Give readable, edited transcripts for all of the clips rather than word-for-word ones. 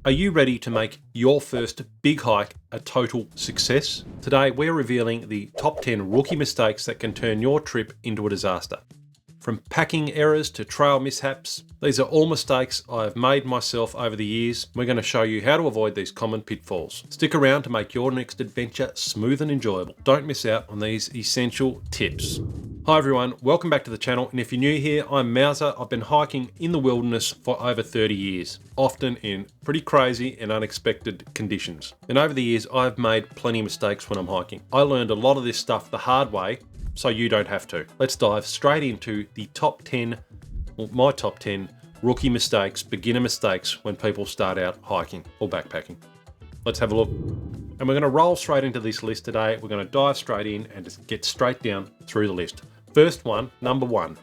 Are you ready to make your first big hike a total success? Today we're revealing the top 10 rookie mistakes that can turn your trip into a disaster. From packing errors to trail mishaps, these are all mistakes I have made myself over the years. We're going to show you how to avoid these common pitfalls. Stick around to make your next adventure smooth and enjoyable. Don't miss out on these essential tips. Hi everyone, welcome back to the channel, and if you're new here, I'm Mauser. I've been hiking in the wilderness for over 30 years, often in pretty crazy and unexpected conditions. And over the years, I've made plenty of mistakes when I'm hiking. I learned a lot of this stuff the hard way, so you don't have to. Let's dive straight into the top 10, or my top 10 rookie mistakes, beginner mistakes when people start out hiking or backpacking. Let's have a look. And we're going to roll straight into this list today. We're going to dive straight in and just get straight down through the list. First one, number one.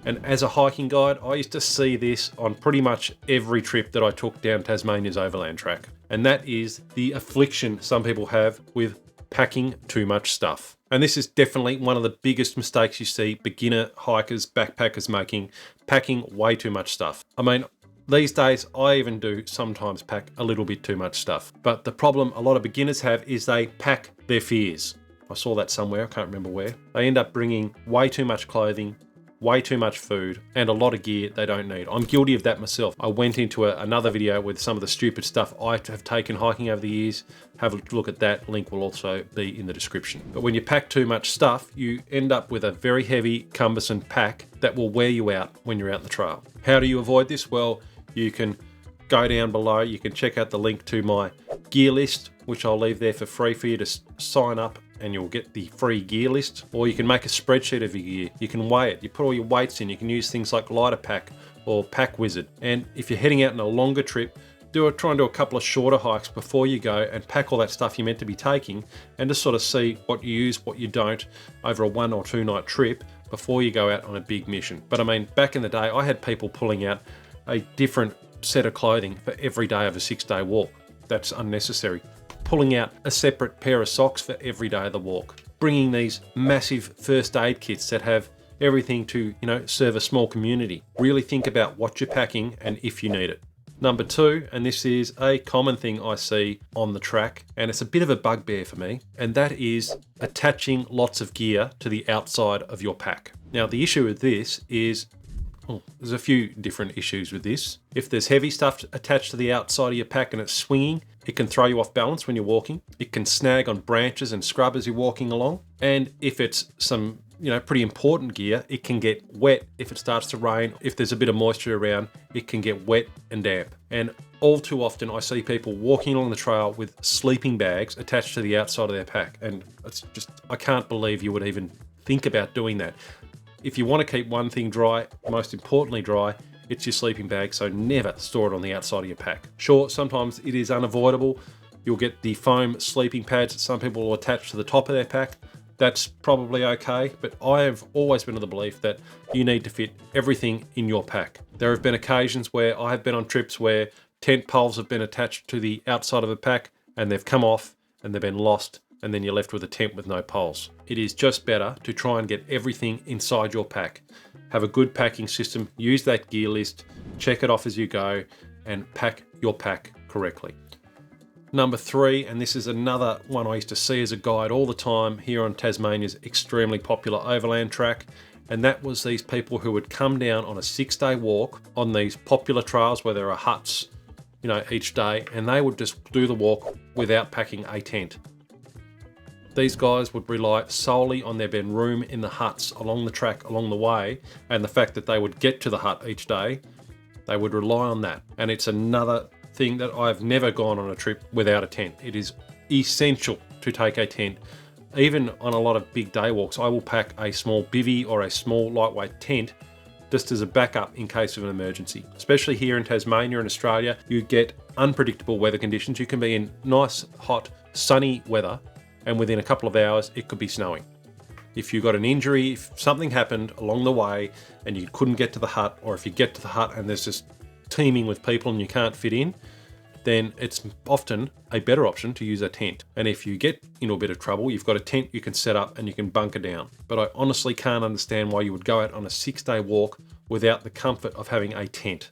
And as a hiking guide, I used to see this on pretty much every trip that I took down Tasmania's overland track. And that is the affliction some people have with packing too much stuff. And this is definitely one of the biggest mistakes you see beginner hikers, backpackers making, packing way too much stuff. I mean, these days, I even do sometimes pack a little bit too much stuff. But the problem a lot of beginners have is they pack their fears. I saw that somewhere, I can't remember where. They end up bringing way too much clothing, way too much food, and a lot of gear they don't need. I'm guilty of that myself. I went into another video with some of the stupid stuff I have taken hiking over the years. Have a look at that. Link will also be in the description. But when you pack too much stuff, you end up with a very heavy, cumbersome pack that will wear you out when you're out in the trail. How do you avoid this? Well, you can go down below. You can check out the link to my gear list, which I'll leave there for free for you to sign up, and you'll get the free gear list. Or you can make a spreadsheet of your gear. You can weigh it. You put all your weights in. You can use things like Lighter Pack or Pack Wizard. And if you're heading out on a longer trip, try and do a couple of shorter hikes before you go and pack all that stuff you're meant to be taking, and just sort of see what you use, what you don't over a 1 or 2 night trip before you go out on a big mission. But I mean, back in the day, I had people pulling out a different set of clothing for every day of a 6-day walk. That's unnecessary. Pulling out a separate pair of socks for every day of the walk. Bringing these massive first aid kits that have everything to, serve a small community. Really think about what you're packing and if you need it. Number 2, and this is a common thing I see on the track, and it's a bit of a bugbear for me, and that is attaching lots of gear to the outside of your pack. Now, the issue with this is there's a few different issues with this. If there's heavy stuff attached to the outside of your pack and it's swinging, it can throw you off balance when you're walking. It can snag on branches and scrub as you're walking along. And if it's some, pretty important gear, it can get wet if it starts to rain. If there's a bit of moisture around, it can get wet and damp. And all too often I see people walking along the trail with sleeping bags attached to the outside of their pack. And it's just, I can't believe you would even think about doing that. If you want to keep one thing dry, most importantly dry, it's your sleeping bag, so never store it on the outside of your pack. Sure, sometimes it is unavoidable. You'll get the foam sleeping pads that some people will attach to the top of their pack. That's probably okay, but I have always been of the belief that you need to fit everything in your pack. There have been occasions where I have been on trips where tent poles have been attached to the outside of a pack and they've come off and they've been lost, and then you're left with a tent with no poles. It is just better to try and get everything inside your pack. Have a good packing system, use that gear list, check it off as you go, and pack your pack correctly. Number 3, and this is another one I used to see as a guide all the time here on Tasmania's extremely popular overland track, and that was these people who would come down on a 6-day walk on these popular trails where there are huts, each day, and they would just do the walk without packing a tent. These guys would rely solely on there being room in the huts along the track along the way, and the fact that they would get to the hut each day, they would rely on that. And it's another thing that I've never gone on a trip without a tent. It is essential to take a tent. Even on a lot of big day walks, I will pack a small bivvy or a small lightweight tent just as a backup in case of an emergency. Especially here in Tasmania and Australia, you get unpredictable weather conditions. You can be in nice, hot, sunny weather, and within a couple of hours, it could be snowing. If you got an injury, if something happened along the way and you couldn't get to the hut, or if you get to the hut and there's just teeming with people and you can't fit in, then it's often a better option to use a tent. And if you get into a bit of trouble, you've got a tent you can set up and you can bunker down. But I honestly can't understand why you would go out on a 6-day walk without the comfort of having a tent.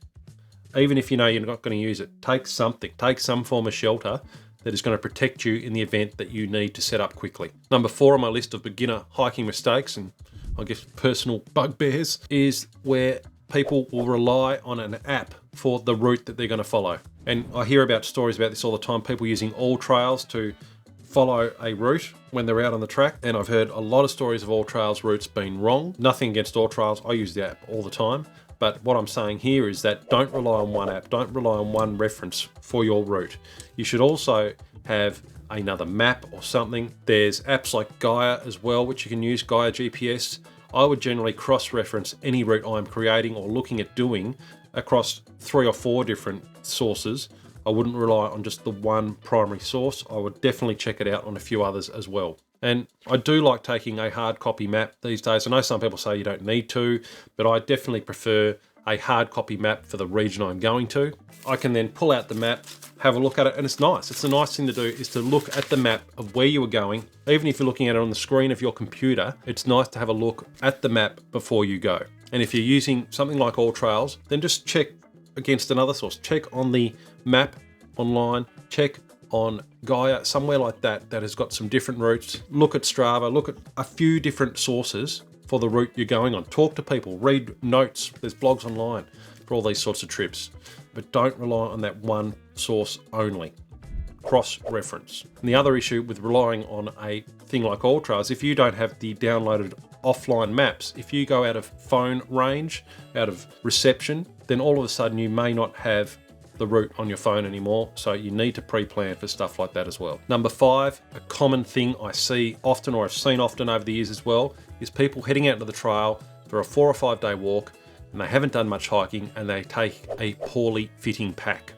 Even if you know you're not going to use it, take something. Take some form of shelter that is going to protect you in the event that you need to set up quickly. Number 4 on my list of beginner hiking mistakes, and I guess personal bugbears, is where people will rely on an app for the route that they're going to follow. And I hear about stories about this all the time, people using AllTrails to follow a route when they're out on the track. And I've heard a lot of stories of AllTrails routes being wrong. Nothing against AllTrails, I use the app all the time. But what I'm saying here is that don't rely on one app, don't rely on one reference for your route. You should also have another map or something. There's apps like Gaia as well, which you can use, Gaia GPS. I would generally cross-reference any route I'm creating or looking at doing across 3 or 4 different sources. I wouldn't rely on just the one primary source. I would definitely check it out on a few others as well. And I do like taking a hard copy map these days. I know some people say you don't need to, but I definitely prefer a hard copy map for the region I'm going to. I can then pull out the map, have a look at it, and it's nice. It's a nice thing to do, is to look at the map of where you are going. Even if you're looking at it on the screen of your computer, it's nice to have a look at the map before you go. And if you're using something like AllTrails, then just check against another source. Check on the map online, check on Gaia, somewhere like that, that has got some different routes. Look at Strava, look at a few different sources for the route you're going on. Talk to people, read notes. There's blogs online for all these sorts of trips, but don't rely on that one source only. Cross-reference. And the other issue with relying on a thing like AllTrails, if you don't have the downloaded offline maps, if you go out of phone range, out of reception, then all of a sudden you may not have the route on your phone anymore, so you need to pre-plan for stuff like that as well. Number 5, a common thing I see often, or I've seen often over the years as well, is people heading out to the trail for a 4 or 5 day walk, and they haven't done much hiking, and they take a poorly fitting pack.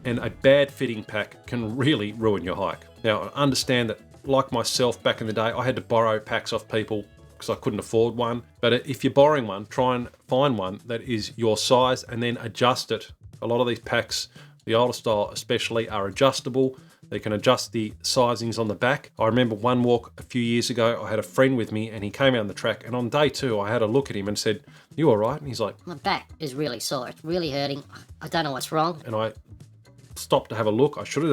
And a bad fitting pack can really ruin your hike. Now, I understand that, like myself back in the day, I had to borrow packs off people because I couldn't afford one. But if you're borrowing one, try and find one that is your size and then adjust it. A lot of these packs, the older style especially, are adjustable. They can adjust the sizings on the back. I remember one walk a few years ago, I had a friend with me and he came out on the track, and on day 2 I had a look at him and said, "You all right?" And he's like, "My back is really sore. It's really hurting. I don't know what's wrong." And I stopped to have a look. I should have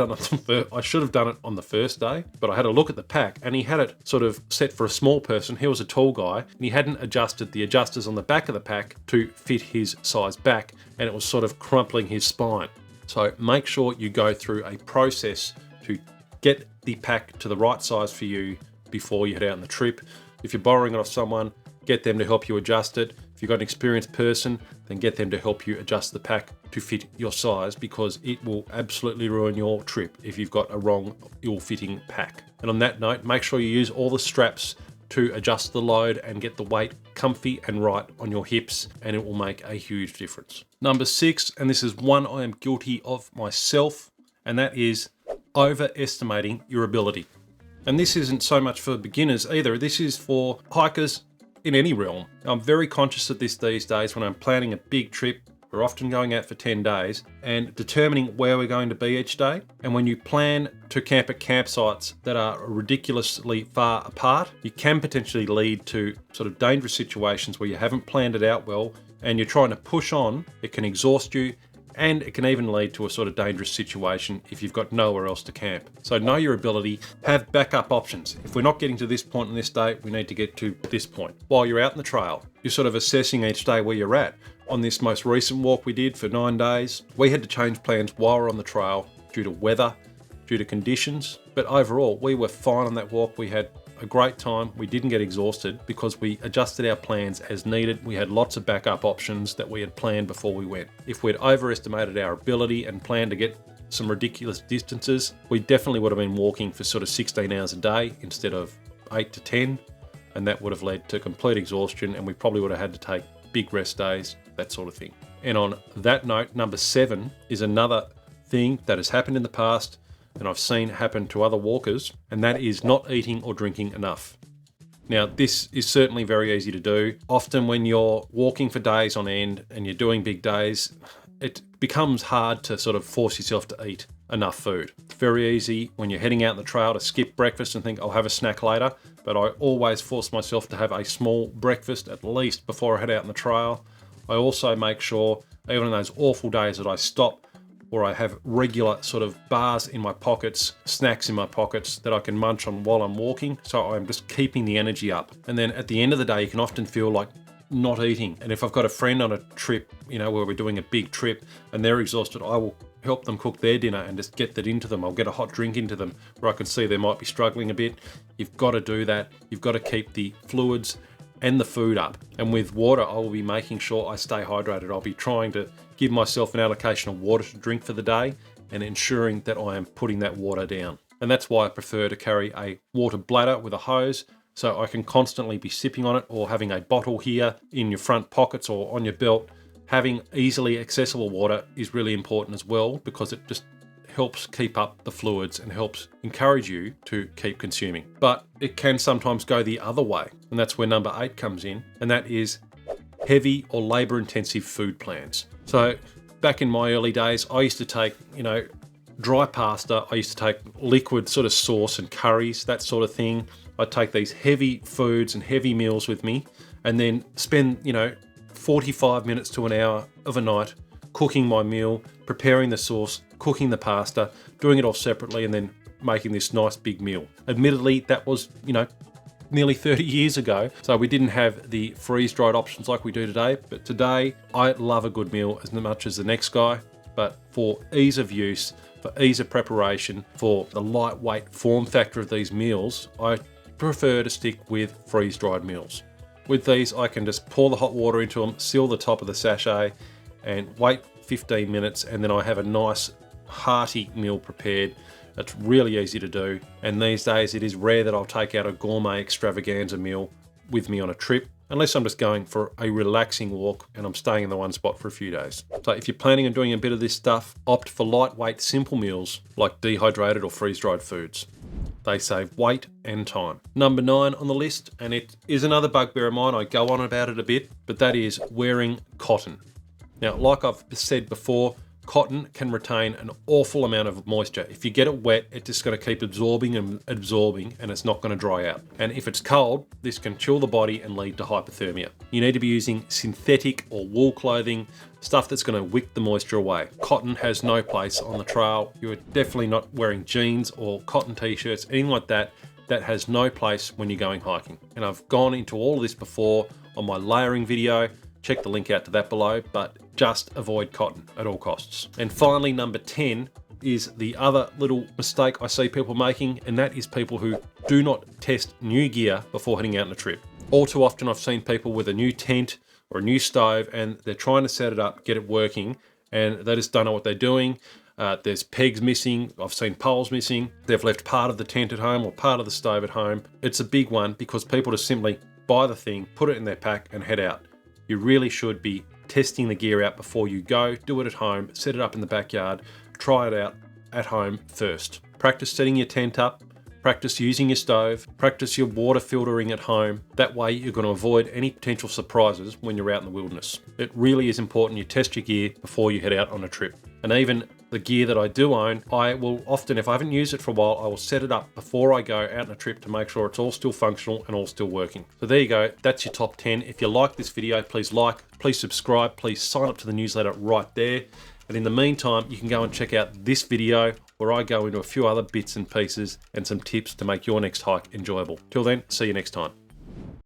done it on the first day, but I had a look at the pack, and he had it sort of set for a small person. He was a tall guy, and he hadn't adjusted the adjusters on the back of the pack to fit his size back, and it was sort of crumpling his spine. So make sure you go through a process to get the pack to the right size for you before you head out on the trip. If you're borrowing it off someone, get them to help you adjust it. If you've got an experienced person, then get them to help you adjust the pack to fit your size, because it will absolutely ruin your trip if you've got a wrong, ill-fitting pack. And on that note, make sure you use all the straps to adjust the load and get the weight comfy and right on your hips, and it will make a huge difference. Number 6, and this is one I am guilty of myself, and that is overestimating your ability. And this isn't so much for beginners either. This is for hikers in any realm. I'm very conscious of this these days when I'm planning a big trip. We're often going out for 10 days and determining where we're going to be each day. And when you plan to camp at campsites that are ridiculously far apart, you can potentially lead to sort of dangerous situations where you haven't planned it out well and you're trying to push on. It can exhaust you, and it can even lead to a sort of dangerous situation if you've got nowhere else to camp. So know your ability, have backup options. If we're not getting to this point on this day, we need to get to this point. While you're out in the trail, you're sort of assessing each day where you're at. On this most recent walk we did for 9 days, we had to change plans while we're on the trail due to weather, due to conditions. But overall, we were fine on that walk. We had a great time. We didn't get exhausted because we adjusted our plans as needed. We had lots of backup options that we had planned before we went. If we'd overestimated our ability and planned to get some ridiculous distances, we definitely would have been walking for sort of 16 hours a day instead of 8 to 10, and that would have led to complete exhaustion, and we probably would have had to take big rest days, that sort of thing. And on that note, number 7 is another thing that has happened in the past and I've seen happen to other walkers, and that is not eating or drinking enough. Now, this is certainly very easy to do. Often when you're walking for days on end and you're doing big days, it becomes hard to sort of force yourself to eat enough food. It's very easy when you're heading out on the trail to skip breakfast and think, I'll have a snack later, but I always force myself to have a small breakfast at least before I head out on the trail. I also make sure even on those awful days that I stop, or I have regular sort of bars in my pockets, snacks in my pockets that I can munch on while I'm walking. So I'm just keeping the energy up. And then at the end of the day, you can often feel like not eating. And if I've got a friend on a trip, where we're doing a big trip and they're exhausted, I will help them cook their dinner and just get that into them. I'll get a hot drink into them where I can see they might be struggling a bit. You've got to do that. You've got to keep the fluids and the food up. And with water, I will be making sure I stay hydrated. I'll be trying to give myself an allocation of water to drink for the day and ensuring that I am putting that water down. And that's why I prefer to carry a water bladder with a hose, so I can constantly be sipping on it, or having a bottle here in your front pockets or on your belt. Having easily accessible water is really important as well, because it just helps keep up the fluids and helps encourage you to keep consuming. But it can sometimes go the other way, and that's where number 8 comes in, and that is heavy or labor-intensive food plans. So back in my early days, I used to take, dry pasta. I used to take liquid sort of sauce and curries, that sort of thing. I'd take these heavy foods and heavy meals with me, and then spend, 45 minutes to an hour of a night cooking my meal, preparing the sauce, cooking the pasta, doing it all separately, and then making this nice big meal. Admittedly, that was, nearly 30 years ago, so we didn't have the freeze-dried options like we do today. But today, I love a good meal as much as the next guy, but for ease of use, for ease of preparation, for the lightweight form factor of these meals, I prefer to stick with freeze-dried meals. With these, I can just pour the hot water into them, seal the top of the sachet, and wait 15 minutes, and then I have a nice hearty meal prepared. It's really easy to do, and these days it is rare that I'll take out a gourmet extravaganza meal with me on a trip, unless I'm just going for a relaxing walk and I'm staying in the one spot for a few days. So if you're planning on doing a bit of this stuff, opt for lightweight, simple meals like dehydrated or freeze-dried foods. They save weight and time. Number 9 on the list, and it is another bugbear of mine, I go on about it a bit, but that is wearing cotton. Now, like I've said before, cotton can retain an awful amount of moisture. If you get it wet, it's just going to keep absorbing and absorbing, and it's not going to dry out. And if it's cold, this can chill the body and lead to hypothermia. You need to be using synthetic or wool clothing, stuff that's going to wick the moisture away. Cotton has no place on the trail. You're definitely not wearing jeans or cotton t-shirts, anything like that. That has no place when you're going hiking. And I've gone into all of this before on my layering video. Check the link out to that below, but just avoid cotton at all costs. And finally, number 10 is the other little mistake I see people making, and that is people who do not test new gear before heading out on a trip. All too often I've seen people with a new tent or a new stove, and they're trying to set it up, get it working, and they just don't know what they're doing. There's pegs missing, I've seen poles missing, they've left part of the tent at home or part of the stove at home. It's a big one because people just simply buy the thing, put it in their pack and head out. You really should be testing the gear out before you go. Do it at home, set it up in the backyard, try it out at home first. Practice setting your tent up, practice using your stove, practice your water filtering at home. That way you're going to avoid any potential surprises when you're out in the wilderness. It really is important you test your gear before you head out on a trip. And even the gear that I do own, I will often, if I haven't used it for a while, I will set it up before I go out on a trip to make sure it's all still functional and all still working. So there you go, that's your top 10. If you like this video, please like, please subscribe, please sign up to the newsletter right there. And in the meantime, you can go and check out this video where I go into a few other bits and pieces and some tips to make your next hike enjoyable. Till then, see you next time.